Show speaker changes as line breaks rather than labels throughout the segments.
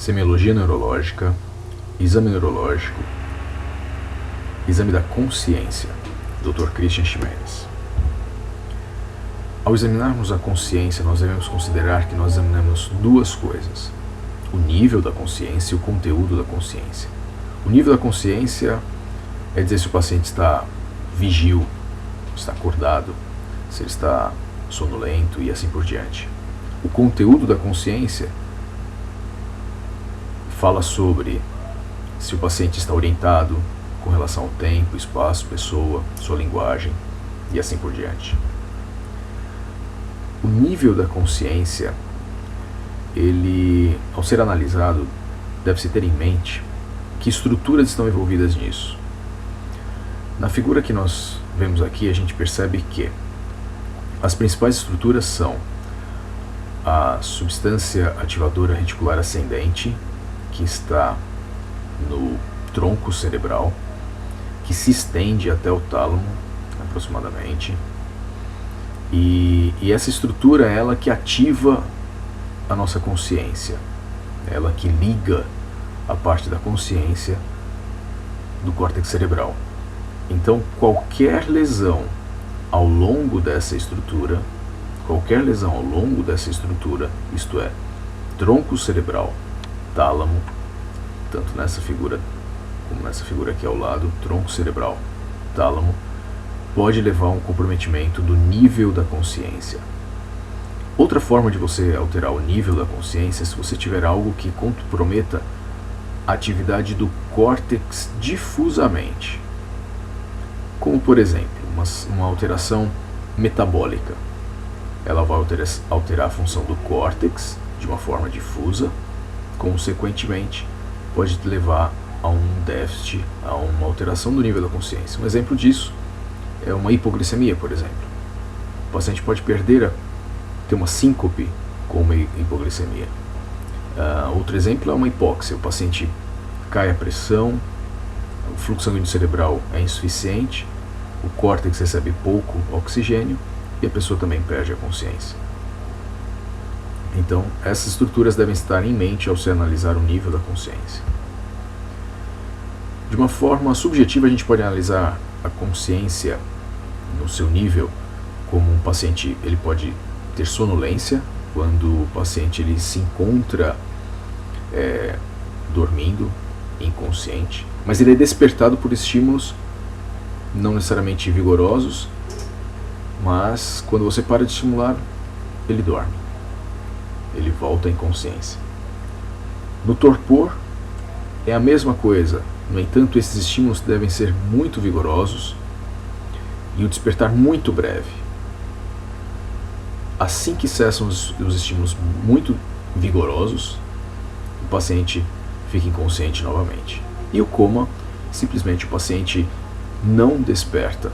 semiologia neurológica, exame neurológico, exame da consciência, Dr. Christian Ximenes. Ao examinarmos a consciência, nós devemos considerar que nós examinamos duas coisas: o nível da consciência e o conteúdo da consciência. O nível da consciência é dizer se o paciente está vigil, está acordado, se ele está sonolento e assim por diante. O conteúdo da consciência fala sobre se o paciente está orientado com relação ao tempo, espaço, pessoa, sua linguagem e assim por diante. O nível da consciência, ele, ao ser analisado, deve-se ter em mente que estruturas estão envolvidas nisso. Na figura que nós vemos aqui, a gente percebe que as principais estruturas são a substância ativadora reticular ascendente, que está no tronco cerebral, que se estende até o tálamo, aproximadamente. E essa estrutura é ela que ativa a nossa consciência, ela que liga a parte da consciência do córtex cerebral. Então, qualquer lesão ao longo dessa estrutura, isto é, tronco cerebral, tálamo, tanto nessa figura como nessa figura aqui ao lado, tronco cerebral, tálamo, pode levar a um comprometimento do nível da consciência. Outra forma de você alterar o nível da consciência é se você tiver algo que comprometa a atividade do córtex difusamente. Como, por exemplo, uma alteração metabólica. Ela vai alterar a função do córtex de uma forma difusa, consequentemente, pode levar a um déficit, a uma alteração do nível da consciência. Um exemplo disso é uma hipoglicemia, por exemplo. O paciente pode ter uma síncope com uma hipoglicemia. Outro exemplo é uma hipóxia. O paciente cai a pressão, o fluxo sanguíneo cerebral é insuficiente, o córtex recebe pouco oxigênio e a pessoa também perde a consciência. Então, essas estruturas devem estar em mente ao se analisar o nível da consciência. De uma forma subjetiva, a gente pode analisar a consciência no seu nível, como um paciente ele pode ter sonolência, quando o paciente ele se encontra dormindo, inconsciente, mas ele é despertado por estímulos não necessariamente vigorosos, mas quando você para de estimular, ele dorme, ele volta à inconsciência. No torpor é a mesma coisa. No entanto, esses estímulos devem ser muito vigorosos e o despertar muito breve. Assim que cessam os estímulos muito vigorosos, o paciente fica inconsciente novamente. E o coma, simplesmente o paciente não desperta,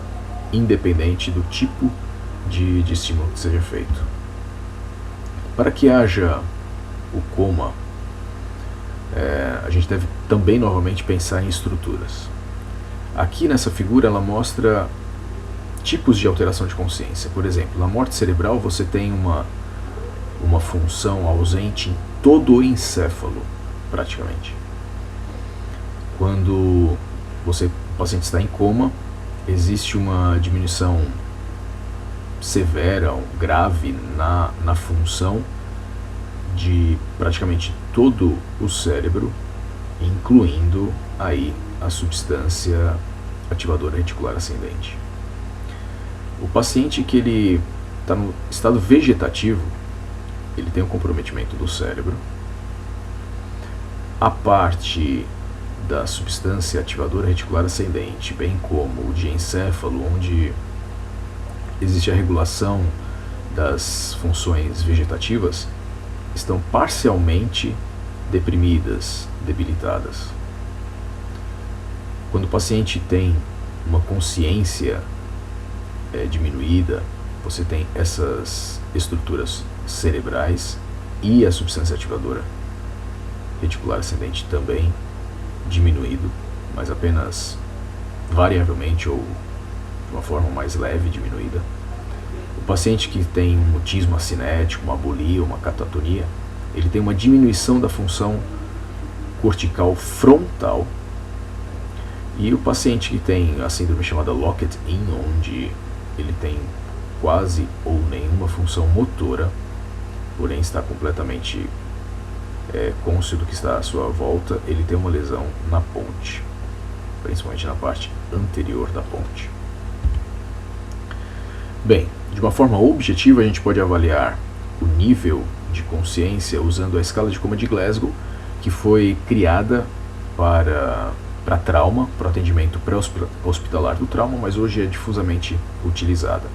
independente do tipo de estímulo que seja feito. Para que haja o coma, a gente deve também novamente pensar em estruturas. Aqui nessa figura ela mostra tipos de alteração de consciência. Por exemplo, na morte cerebral você tem uma função ausente em todo o encéfalo, praticamente. Quando o paciente está em coma, existe uma diminuição severa, grave na função de praticamente todo o cérebro, incluindo aí a substância ativadora reticular ascendente. O paciente que ele está no estado vegetativo, ele tem um comprometimento do cérebro. A parte da substância ativadora reticular ascendente, bem como o diencéfalo, onde existe a regulação das funções vegetativas, estão parcialmente deprimidas, debilitadas. Quando o paciente tem uma consciência diminuída, você tem essas estruturas cerebrais e a substância ativadora reticular ascendente também diminuído, mas apenas variavelmente ou de uma forma mais leve diminuída. O paciente que tem um mutismo acinético, uma abulia, uma catatonia, ele tem uma diminuição da função cortical frontal, e o paciente que tem a síndrome chamada Locked-In, onde ele tem quase ou nenhuma função motora, porém está completamente cônscio do que está à sua volta, ele tem uma lesão na ponte, principalmente na parte anterior da ponte. Bem, de uma forma objetiva a gente pode avaliar o nível de consciência usando a escala de coma de Glasgow, que foi criada para trauma, para o atendimento pré-hospitalar do trauma, mas hoje é difusamente utilizada.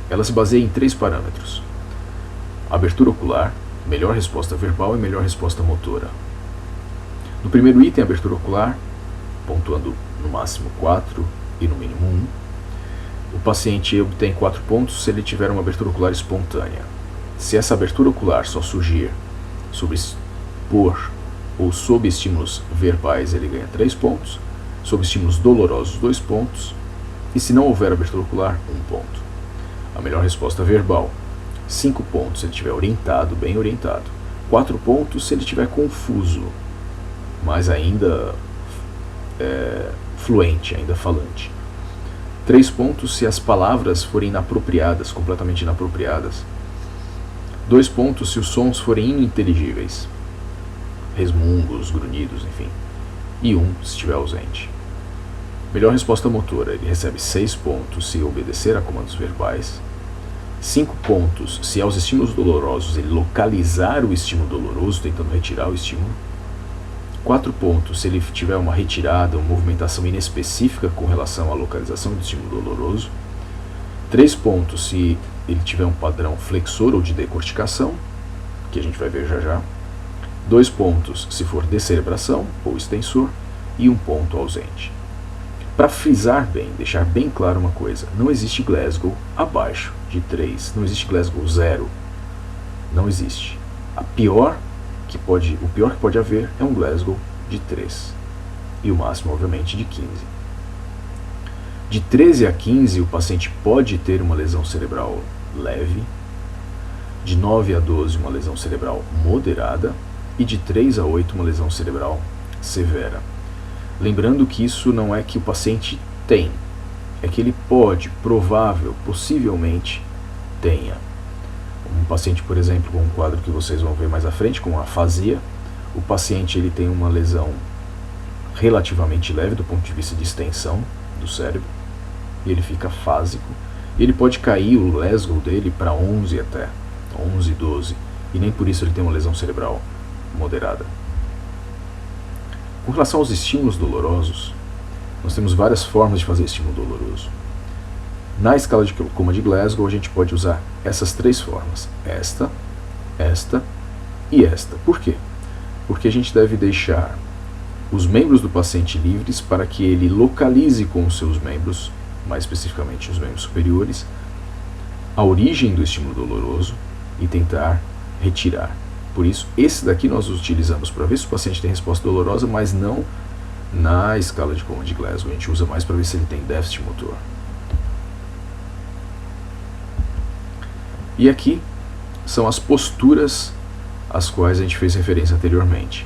Ela se baseia em 3 parâmetros: abertura ocular, melhor resposta verbal e melhor resposta motora. No primeiro item, abertura ocular, pontuando no máximo 4 e no mínimo 1, o paciente obtém 4 pontos se ele tiver uma abertura ocular espontânea. Se essa abertura ocular só surgir ou sob estímulos verbais, ele ganha 3 pontos, sob estímulos dolorosos 2 pontos, e se não houver abertura ocular, 1 ponto. A melhor resposta verbal, 5 pontos se ele estiver orientado, bem orientado, 4 pontos se ele estiver confuso, mas ainda fluente, ainda falante. 3 pontos se as palavras forem inapropriadas, completamente inapropriadas. 2 pontos se os sons forem ininteligíveis, resmungos, grunhidos, enfim. E 1 se estiver ausente. Melhor resposta motora, ele recebe 6 pontos se obedecer a comandos verbais, 5 pontos se aos estímulos dolorosos ele localizar o estímulo doloroso, tentando retirar o estímulo, 4 pontos se ele tiver uma retirada, uma movimentação inespecífica com relação à localização do estímulo doloroso, 3 pontos se ele tiver um padrão flexor ou de decorticação, que a gente vai ver já já, 2 pontos se for descerebração ou extensor, e 1 ponto ausente. Para frisar bem, deixar bem claro uma coisa, não existe Glasgow abaixo de 3, não existe Glasgow 0, não existe. O pior que pode haver é um Glasgow de 3, e o máximo, obviamente, de 15. De 13 a 15, o paciente pode ter uma lesão cerebral leve, de 9 a 12, uma lesão cerebral moderada, e de 3 a 8, uma lesão cerebral severa. Lembrando que isso não é que o paciente tem, é que ele pode, provável, possivelmente tenha. Um paciente, por exemplo, com um quadro que vocês vão ver mais à frente, com afasia, o paciente ele tem uma lesão relativamente leve do ponto de vista de extensão do cérebro, e ele fica fásico, e ele pode cair o Glasgow dele para 11 até, 11, 12, e nem por isso ele tem uma lesão cerebral moderada. Com relação aos estímulos dolorosos, nós temos várias formas de fazer estímulo doloroso. Na escala de coma de Glasgow, a gente pode usar essas 3 formas, esta e esta. Por quê? Porque a gente deve deixar os membros do paciente livres para que ele localize com os seus membros, mais especificamente os membros superiores, a origem do estímulo doloroso e tentar retirar. Por isso, esse daqui nós utilizamos para ver se o paciente tem resposta dolorosa, mas não na escala de coma de Glasgow. A gente usa mais para ver se ele tem déficit motor. E aqui são as posturas às quais a gente fez referência anteriormente.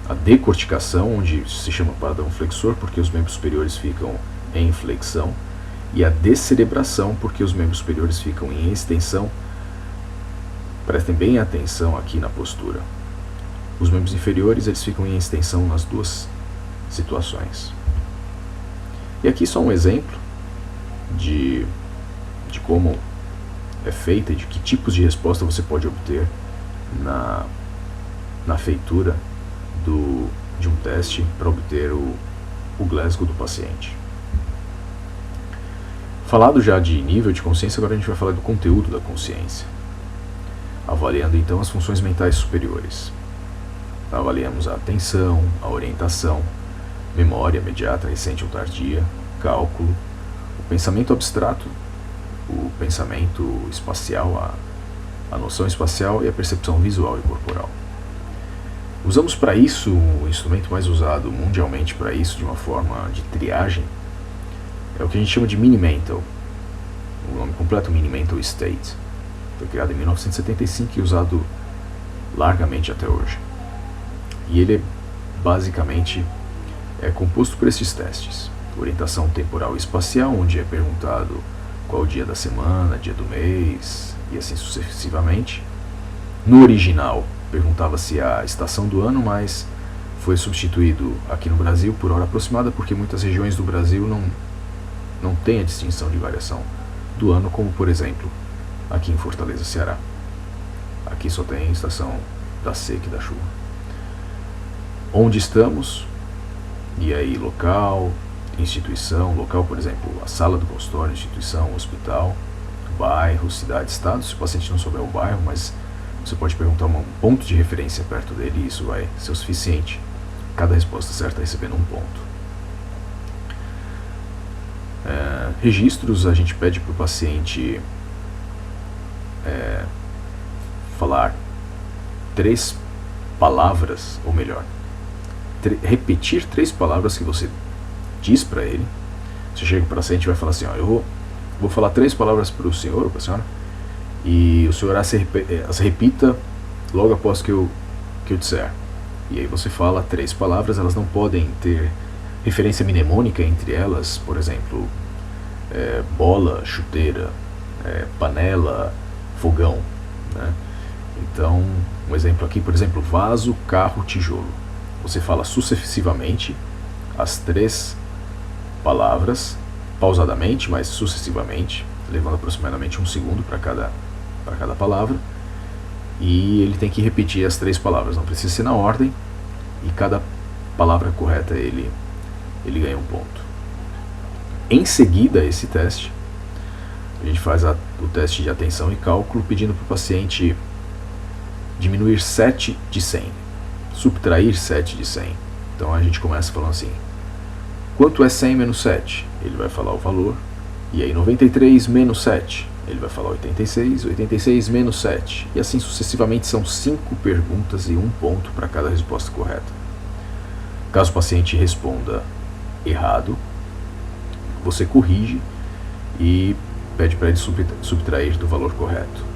A decorticação, onde se chama padrão flexor, porque os membros superiores ficam em flexão, e a descerebração, porque os membros superiores ficam em extensão. Prestem bem atenção aqui na postura. Os membros inferiores eles ficam em extensão nas 2 situações. E aqui só um exemplo de como é feita e de que tipos de resposta você pode obter na feitura de um teste para obter o Glasgow do paciente. Falado já de nível de consciência, agora a gente vai falar do conteúdo da consciência. Avaliando então as funções mentais superiores. Avaliamos a atenção, a orientação, memória imediata, recente ou tardia, cálculo, o pensamento abstrato, o pensamento espacial, a noção espacial e a percepção visual e corporal. Usamos para isso o instrumento mais usado mundialmente para isso, de uma forma de triagem, é o que a gente chama de Mini-Mental. O nome completo é Mini-Mental State. Foi criado em 1975 e usado largamente até hoje. E ele é basicamente é composto por esses testes. Orientação temporal e espacial, onde é perguntado qual o dia da semana, dia do mês, e assim sucessivamente. No original, perguntava-se a estação do ano, mas foi substituído aqui no Brasil por hora aproximada, porque muitas regiões do Brasil não têm a distinção de variação do ano, como por exemplo aqui em Fortaleza, Ceará. Aqui só tem estação da seca e da chuva. Onde estamos, e aí local, instituição, local, por exemplo, a sala do consultório, instituição, hospital, bairro, cidade, estado. Se o paciente não souber o bairro, mas você pode perguntar um ponto de referência perto dele e isso vai ser o suficiente. Cada resposta certa recebendo um ponto. Registros, a gente pede para o paciente falar 3 palavras, ou melhor, repetir 3 palavras que você diz para ele. Você chega para o paciente e vai falar assim, ó, eu vou falar 3 palavras para o senhor ou para a senhora, e o senhor as repita logo após que eu disser. E aí você fala 3 palavras, elas não podem ter referência mnemônica entre elas, por exemplo, bola, chuteira, panela, fogão, né? Então, um exemplo aqui, por exemplo, vaso, carro, tijolo. Você fala sucessivamente as 3 palavras, pausadamente, mas sucessivamente, levando aproximadamente 1 segundo para cada palavra, e ele tem que repetir as 3 palavras, não precisa ser na ordem, e cada palavra correta ele ganha um ponto. Em seguida a esse teste, a gente faz o teste de atenção e cálculo, pedindo para o paciente diminuir 7 de 100, subtrair 7 de 100. Então a gente começa falando assim, quanto é 100 menos 7? Ele vai falar o valor, e aí 93 menos 7, ele vai falar 86, 86 menos 7, e assim sucessivamente. São 5 perguntas e 1 ponto para cada resposta correta. Caso o paciente responda errado, você corrige e pede para ele subtrair do valor correto.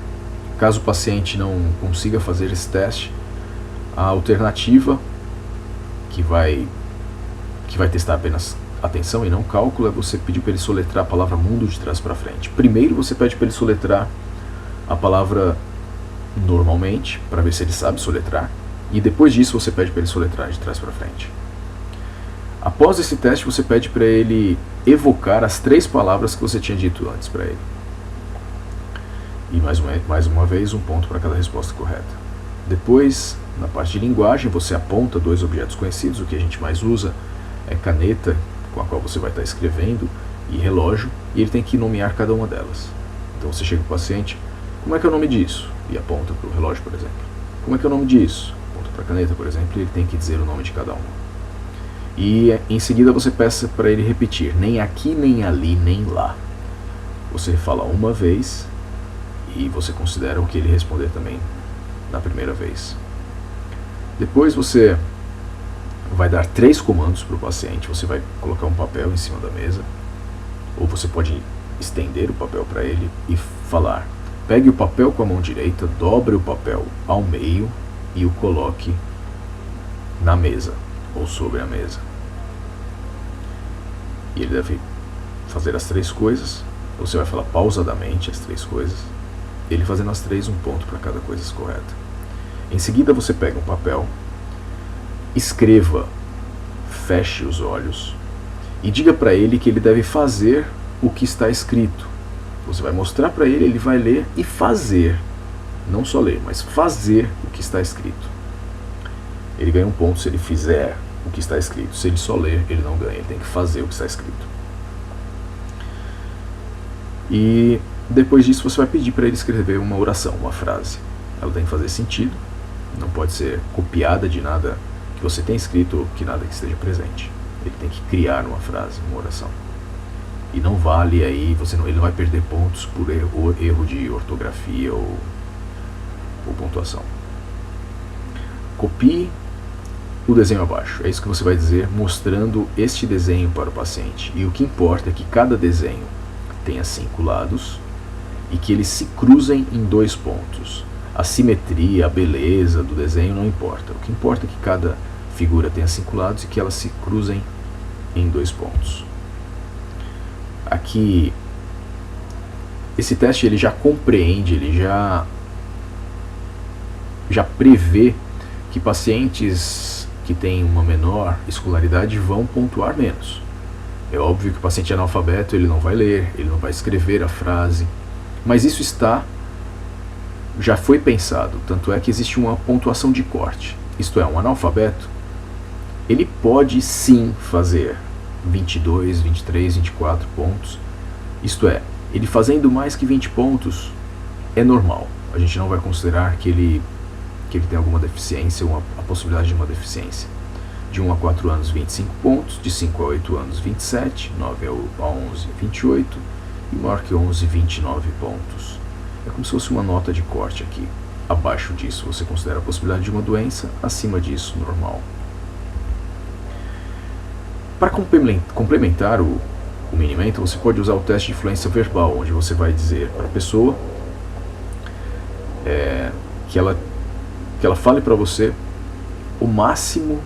Caso o paciente não consiga fazer esse teste, a alternativa que vai testar apenas atenção e não cálculo é você pedir para ele soletrar a palavra mundo de trás para frente. Primeiro você pede para ele soletrar a palavra normalmente, para ver se ele sabe soletrar, e depois disso você pede para ele soletrar de trás para frente. Após esse teste, você pede para ele evocar as 3 palavras que você tinha dito antes para ele. E mais uma vez, 1 ponto para cada resposta correta. Depois, na parte de linguagem, você aponta 2 objetos conhecidos. O que a gente mais usa é caneta, com a qual você vai estar escrevendo, e relógio, e ele tem que nomear cada uma delas. Então você chega para o paciente, como é que é o nome disso? E aponta para o relógio, por exemplo. Como é que é o nome disso? Aponta para a caneta, por exemplo, e ele tem que dizer o nome de cada uma. E em seguida você peça para ele repetir, nem aqui, nem ali, nem lá. Você fala uma vez e você considera o que ele responder também na primeira vez. Depois você vai dar 3 comandos para o paciente. Você vai colocar um papel em cima da mesa, ou você pode estender o papel para ele e falar, pegue o papel com a mão direita, dobre o papel ao meio e o coloque na mesa ou sobre a mesa. E ele deve fazer as 3 coisas. Você vai falar pausadamente as 3 coisas. Ele fazendo as 3, 1 ponto para cada coisa correta. Em seguida você pega um papel, escreva, feche os olhos e diga para ele que ele deve fazer o que está escrito. Você vai mostrar para ele, ele vai ler e fazer, não só ler, mas fazer o que está escrito. Ele ganha 1 ponto se ele fizer o que está escrito. Se ele só ler, ele não ganha, ele tem que fazer o que está escrito. E depois disso você vai pedir para ele escrever uma oração, uma frase. Ela tem que fazer sentido, não pode ser copiada de nada que você tenha escrito ou que nada que esteja presente. Ele tem que criar uma frase, uma oração. E não vale aí, ele não vai perder pontos por erro de ortografia ou pontuação. Copie o desenho abaixo. É isso que você vai dizer, mostrando este desenho para o paciente. E o que importa é que cada desenho tenha 5 lados e que eles se cruzem em 2 pontos. A simetria, a beleza do desenho não importa. O que importa é que cada figura tenha 5 lados e que elas se cruzem em 2 pontos. Aqui, esse teste ele já compreende, ele já prevê que pacientes que têm uma menor escolaridade vão pontuar menos. É óbvio que o paciente analfabeto ele não vai ler, ele não vai escrever a frase, mas isso já foi pensado, tanto é que existe uma pontuação de corte. Isto é, um analfabeto, ele pode sim fazer 22, 23, 24 pontos. Isto é, ele fazendo mais que 20 pontos é normal. A gente não vai considerar que ele tem alguma deficiência ou a possibilidade de uma deficiência. De 1 a 4 anos, 25 pontos. De 5 a 8 anos, 27. 9 a 11, 28. E maior que 11, 29 pontos. É como se fosse uma nota de corte aqui. Abaixo disso você considera a possibilidade de uma doença, acima disso, normal. Para complementar o Mini-Mental, você pode usar o teste de fluência verbal, onde você vai dizer para a pessoa que ela fale para você o máximo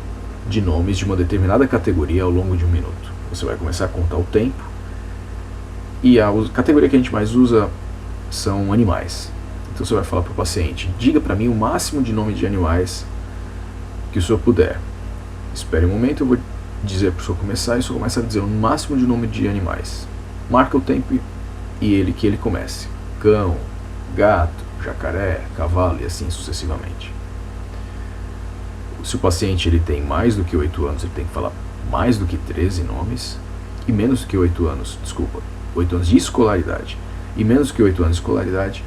de nomes de uma determinada categoria ao longo de 1 minuto. Você vai começar a contar o tempo, e a categoria que a gente mais usa são animais. Então você vai falar para o paciente: diga para mim o máximo de nome de animais que o senhor puder. Espere um momento, eu vou dizer para o senhor começar, e o senhor começa a dizer o máximo de nome de animais. Marca o tempo e que ele comece. Cão, gato, jacaré, cavalo e assim sucessivamente. Se o paciente ele tem mais do que 8 anos, ele tem que falar mais do que 13 nomes, e menos do que 8 anos, 8 anos de escolaridade, e menos do que 8 anos de escolaridade,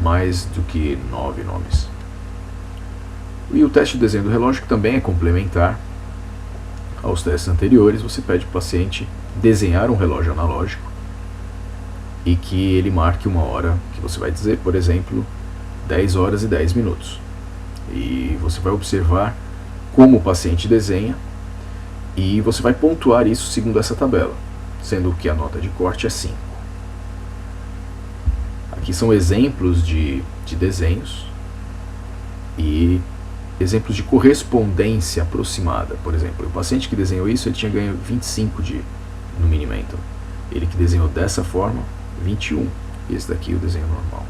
mais do que 9 nomes. E o teste de desenho do relógio, que também é complementar aos testes anteriores, você pede para o paciente desenhar um relógio analógico e que ele marque uma hora, que você vai dizer, por exemplo, 10 horas e 10 minutos. E você vai observar como o paciente desenha e você vai pontuar isso segundo essa tabela, sendo que a nota de corte é 5. Aqui são exemplos de desenhos e exemplos de correspondência aproximada. Por exemplo, o paciente que desenhou isso, ele tinha ganho 25 no Mini-Mental. Ele que desenhou dessa forma, 21. E esse daqui é o desenho normal.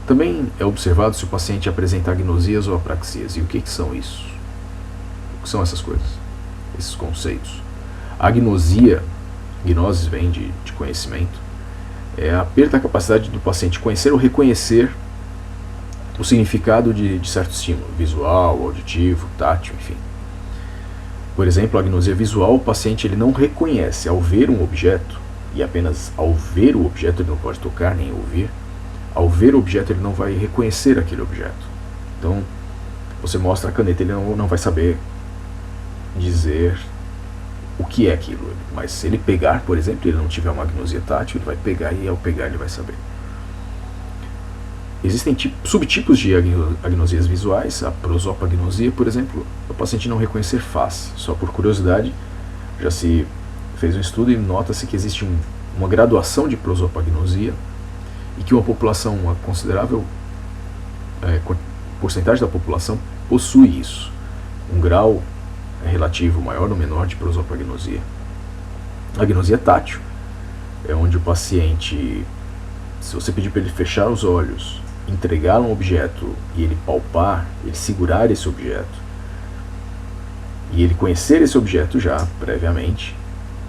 Também é observado se o paciente apresenta agnosias ou apraxias. E o que são isso? O que são essas coisas? Esses conceitos. A agnosia, gnoses vem de conhecimento, é a perda da capacidade do paciente conhecer ou reconhecer o significado de certo estímulo, visual, auditivo, tátil, enfim. Por exemplo, a agnosia visual, o paciente ele não reconhece ao ver um objeto, e apenas ao ver o objeto ele não pode tocar nem ouvir. Ao ver o objeto ele não vai reconhecer aquele objeto. Então, você mostra a caneta, ele não vai saber dizer o que é aquilo. Mas se ele pegar, por exemplo, ele não tiver uma agnosia tátil, ele vai pegar e ao pegar ele vai saber. Existem subtipos de agnosias visuais. A prosopagnosia, por exemplo, o paciente não reconhecer face. Só por curiosidade, já se fez um estudo e nota-se que existe uma graduação de prosopagnosia e que uma população, uma considerável porcentagem da população possui isso. Um grau relativo maior ou menor de prosopagnosia. A agnosia tátil é onde o paciente, se você pedir para ele fechar os olhos, entregar um objeto e ele palpar, ele segurar esse objeto e ele conhecer esse objeto já previamente,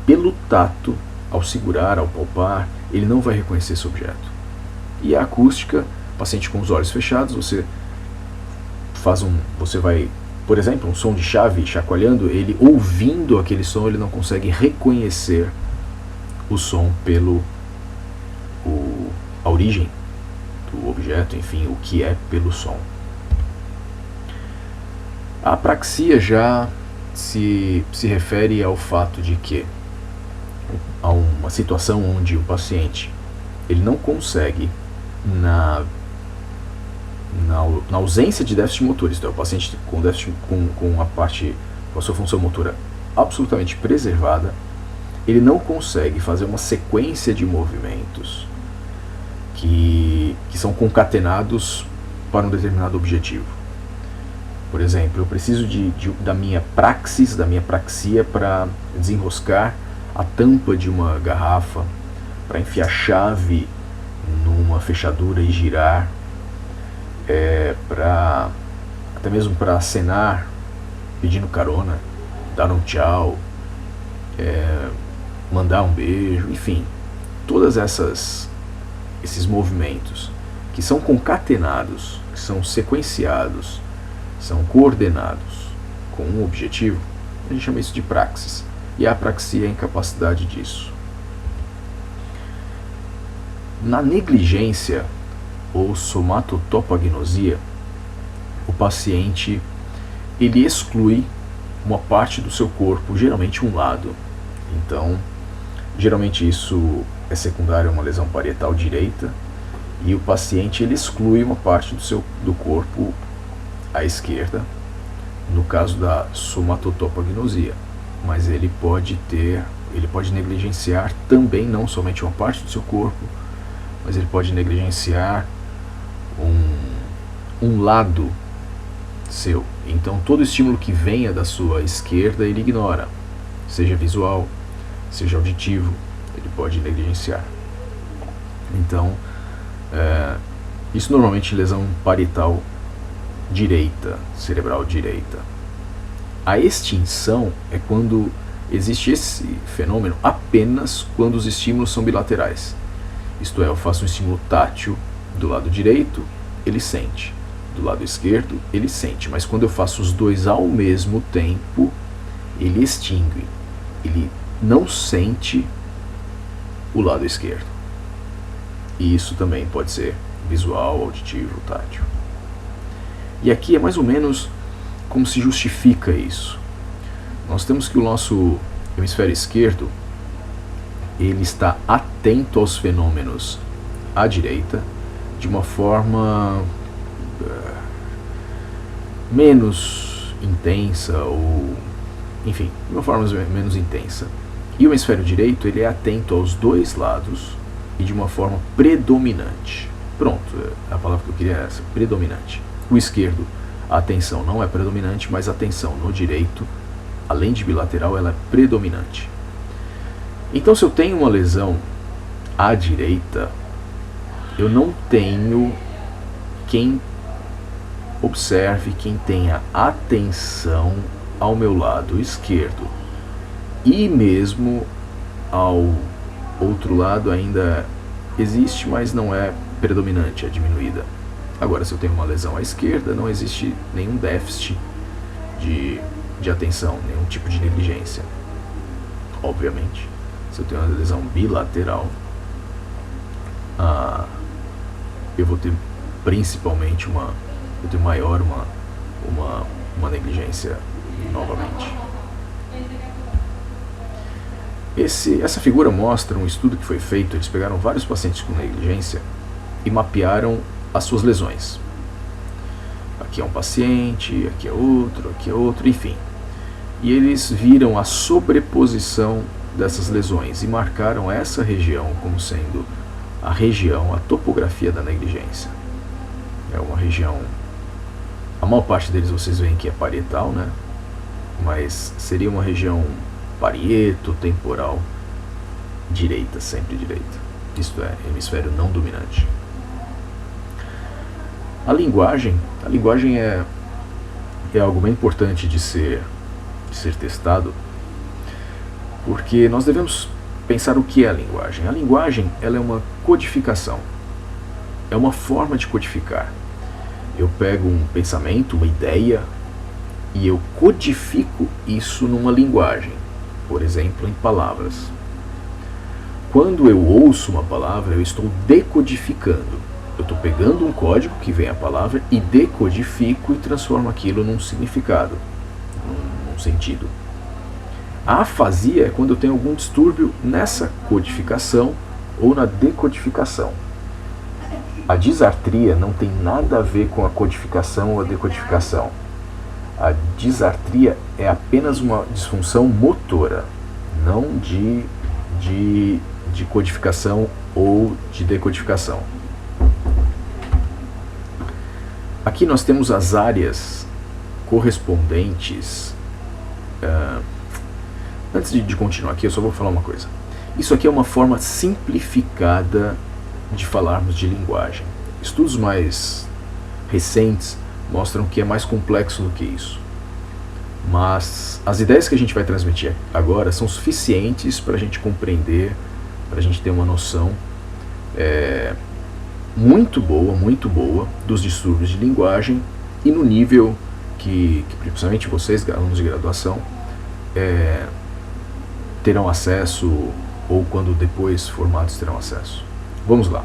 pelo tato, ao segurar, ao palpar, ele não vai reconhecer esse objeto. E a acústica, paciente com os olhos fechados, você vai, por exemplo, um som de chave chacoalhando, ele ouvindo aquele som, ele não consegue reconhecer o som a origem do objeto, enfim, o que é pelo som. A apraxia já se refere ao fato de que há uma situação onde o paciente ele não consegue, na ausência de déficit motor, isto é, o paciente com déficit com a sua função motora absolutamente preservada, ele não consegue fazer uma sequência de movimentos que são concatenados para um determinado objetivo. Por exemplo, eu preciso da minha praxis, da minha praxia para desenroscar a tampa de uma garrafa, para enfiar chave numa fechadura e girar, até mesmo para acenar pedindo carona, dar um tchau, mandar um beijo, enfim, todas esses movimentos que são concatenados, que são sequenciados, são coordenados com um objetivo, a gente chama isso de praxis, e a apraxia é a incapacidade disso. Na negligência ou somatotopagnosia, o paciente ele exclui uma parte do seu corpo, geralmente um lado. Então, geralmente isso é secundário a uma lesão parietal direita, e o paciente ele exclui uma parte do corpo à esquerda, no caso da somatotopagnosia, mas ele pode negligenciar também não somente uma parte do seu corpo, mas ele pode negligenciar um lado seu. Então todo estímulo que venha da sua esquerda ele ignora, seja visual, seja auditivo, ele pode negligenciar. Então isso normalmente em lesão parietal direita, cerebral direita. A extinção é quando existe esse fenômeno apenas quando os estímulos são bilaterais. Isto é, eu faço um estímulo tátil do lado direito, ele sente. Do lado esquerdo, ele sente. Mas quando eu faço os dois ao mesmo tempo, ele extingue. Ele não sente o lado esquerdo. E isso também pode ser visual, auditivo, tátil. E aqui é mais ou menos como se justifica isso. Nós temos que o nosso hemisfério esquerdo ele está atento aos fenômenos à direita de uma forma menos intensa, ou enfim, de uma forma menos intensa. E o hemisfério direito ele é atento aos dois lados e de uma forma predominante. Pronto, a palavra que eu queria é essa, predominante. O esquerdo, a atenção não é predominante, mas a atenção no direito, além de bilateral, ela é predominante. Então, se eu tenho uma lesão à direita, eu não tenho quem observe, quem tenha atenção ao meu lado esquerdo. E mesmo ao outro lado ainda existe, mas não é predominante, é diminuída. Agora, se eu tenho uma lesão à esquerda, não existe nenhum déficit de atenção, nenhum tipo de negligência. Obviamente, se eu tenho uma lesão bilateral, eu vou ter principalmente eu tenho maior uma negligência novamente. Essa figura mostra um estudo que foi feito. Eles pegaram vários pacientes com negligência e mapearam as suas lesões. Aqui é um paciente, aqui é outro, enfim. E eles viram a sobreposição dessas lesões e marcaram essa região como sendo a topografia da negligência. É uma região, a maior parte deles vocês veem que é parietal, né? Mas seria uma região parieto-temporal direita, sempre direita. Isto é, hemisfério não dominante. A linguagem é algo bem importante de ser testado, porque nós devemos pensar o que é a linguagem. A linguagem ela é uma codificação, é uma forma de codificar. Eu pego um pensamento, uma ideia, e eu codifico isso numa linguagem, por exemplo, em palavras. Quando eu ouço uma palavra, eu estou decodificando. Eu estou pegando um código que vem a palavra e decodifico e transformo aquilo num significado, num sentido. A afasia é quando eu tenho algum distúrbio nessa codificação ou na decodificação. A disartria não tem nada a ver com a codificação ou a decodificação. A disartria é apenas uma disfunção motora, não de codificação ou de decodificação. Aqui nós temos as áreas correspondentes. Antes de continuar aqui, eu só vou falar uma coisa. Isso aqui é uma forma simplificada de falarmos de linguagem. Estudos mais recentes mostram que é mais complexo do que isso. Mas as ideias que a gente vai transmitir agora são suficientes para a gente compreender, para a gente ter uma noção muito boa dos distúrbios de linguagem e no nível que principalmente vocês, alunos de graduação, terão acesso, ou quando depois formados terão acesso. Vamos lá.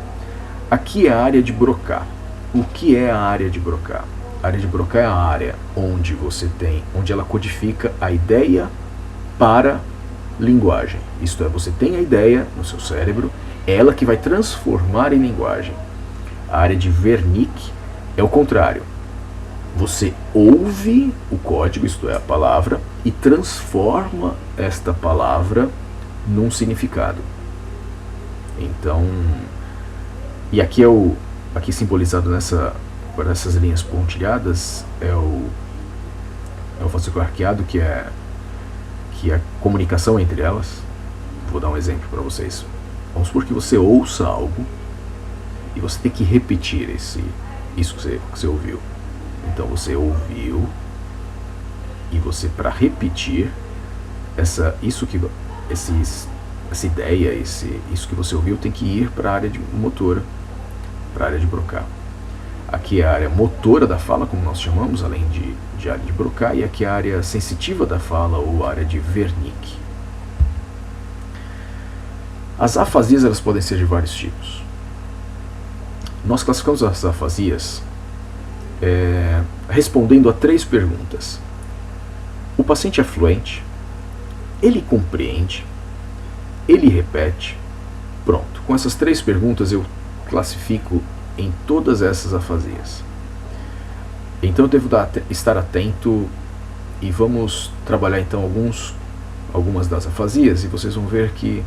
Aqui é a área de Broca. O que é a área de Broca? A área de Broca é a área onde ela codifica a ideia para linguagem. Isto é, você tem a ideia no seu cérebro, é ela que vai transformar em linguagem. A área de Wernicke é o contrário. Você ouve o código, isto é, a palavra, e transforma esta palavra num significado. Então, e aqui aqui simbolizado por essas linhas pontilhadas é o fascículo arqueado, que é a comunicação entre elas. Vou dar um exemplo para vocês. Vamos supor que você ouça algo e você tem que repetir isso que você ouviu. Então você ouviu e você, para repetir essa ideia, isso que você ouviu, tem que ir para a área de motora, para a área de Broca. Aqui é a área motora da fala, como nós chamamos, além de área de Broca, e aqui é a área sensitiva da fala, ou área de Wernicke. As afasias, elas podem ser de vários tipos. Nós classificamos as afasias respondendo a 3 perguntas. O paciente é fluente? Ele compreende? Ele repete? Pronto. Com essas 3 perguntas eu classifico em todas essas afasias. Então eu devo estar atento e vamos trabalhar então algumas das afasias, e vocês vão ver que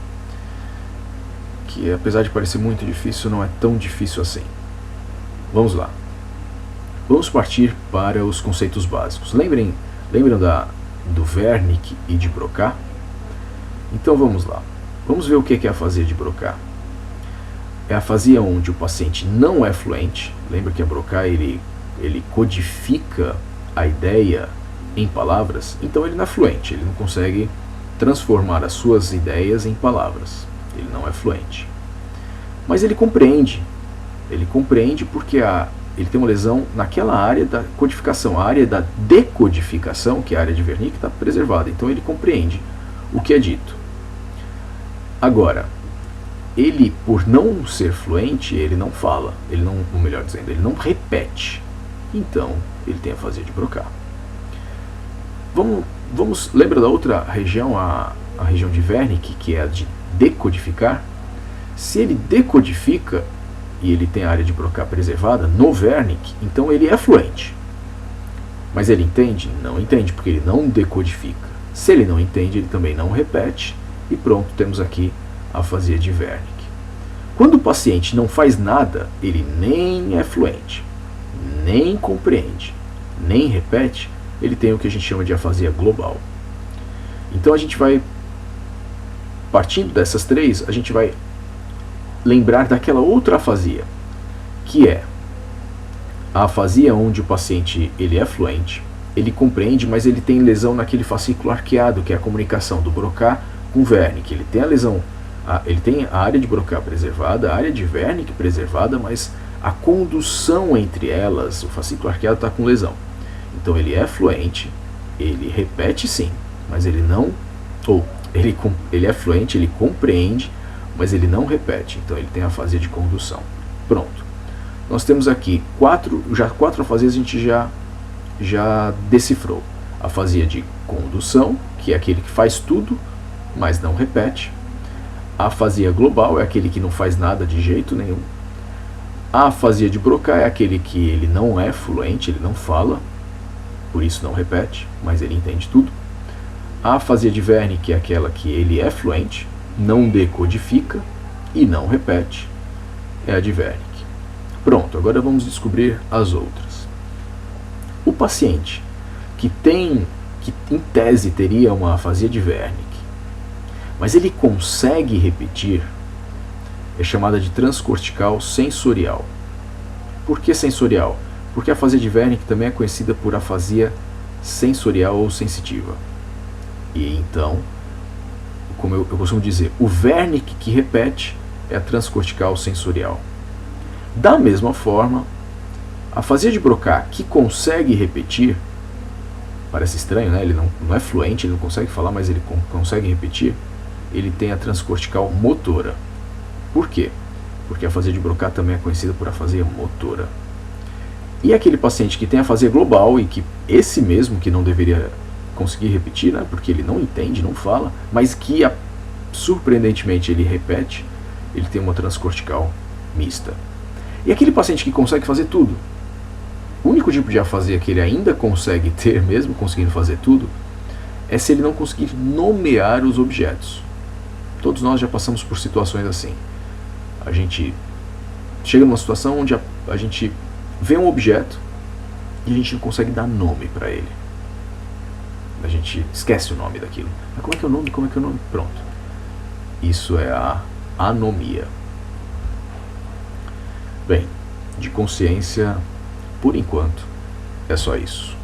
apesar de parecer muito difícil, não é tão difícil assim. Vamos lá. Vamos partir para os conceitos básicos. Lembram do Wernicke e de Broca? Então vamos lá. Vamos ver o que é a afasia de Broca. É a afasia onde o paciente não é fluente. Lembra que a Broca ele codifica a ideia em palavras? Então ele não é fluente, ele não consegue transformar as suas ideias em palavras. Ele não é fluente. Mas ele compreende. Ele compreende porque ele tem uma lesão naquela área da codificação. A área da decodificação, que é a área de Wernicke, está preservada. Então ele compreende o que é dito. Agora, ele, por não ser fluente, ele não fala. Ou melhor dizendo, ele não repete. Então, ele tem a afasia de Broca. Lembra da outra região, a região de Wernicke, que é a de decodificar? Se ele decodifica e ele tem a área de Broca preservada no Wernicke, então ele é fluente. Mas ele entende? Não entende, porque ele não decodifica. Se ele não entende, ele também não repete, e pronto, temos aqui a afasia de Wernicke. Quando o paciente não faz nada, ele nem é fluente, nem compreende, nem repete, ele tem o que a gente chama de afasia global. Então a gente vai, partindo dessas 3, a gente vai lembrar daquela outra afasia, que é a afasia onde o paciente ele é fluente, ele compreende, mas ele tem lesão naquele fascículo arqueado, que é a comunicação do Broca com Wernicke. Ele tem a lesão, ele tem a área de Broca preservada, a área de Wernicke preservada, mas a condução entre elas, o fascículo arqueado está com lesão. Então ele é fluente, ele repete sim, mas ele não, ele é fluente, ele compreende, mas ele não repete. Então ele tem a afasia de condução. Pronto. Nós temos aqui 4 afasias, a gente já decifrou. A afasia de condução, que é aquele que faz tudo, mas não repete. A afasia global é aquele que não faz nada de jeito nenhum. A afasia de Broca é aquele que ele não é fluente, ele não fala, por isso não repete, mas ele entende tudo. A afasia de Wernicke é aquela que ele é fluente, não decodifica e não repete, é a de Wernicke. Pronto, agora vamos descobrir as outras. O paciente que em tese teria uma afasia de Wernicke, mas ele consegue repetir, é chamada de transcortical sensorial. Por que sensorial? Porque a afasia de Wernicke também é conhecida por afasia sensorial ou sensitiva. E então, como eu costumo dizer, o Wernicke que repete é a transcortical sensorial. Da mesma forma, a afasia de Broca que consegue repetir, parece estranho, né? Ele não é fluente, ele não consegue falar, mas ele consegue repetir, ele tem a transcortical motora. Por quê? Porque a afasia de Broca também é conhecida por afasia motora. E aquele paciente que tem afasia global e que esse mesmo que não deveria conseguir repetir, né, porque ele não entende, não fala, mas que surpreendentemente ele repete, ele tem uma transcortical mista. E aquele paciente que consegue fazer tudo, o único tipo de afasia que ele ainda consegue ter, mesmo conseguindo fazer tudo, é se ele não conseguir nomear os objetos. Todos nós já passamos por situações assim. A gente chega numa situação onde a gente vê um objeto e a gente não consegue dar nome para ele. A gente esquece o nome daquilo. Mas como é que é o nome? Como é que é o nome? Pronto. Isso é a anomia. Bem, de consciência, por enquanto, é só isso.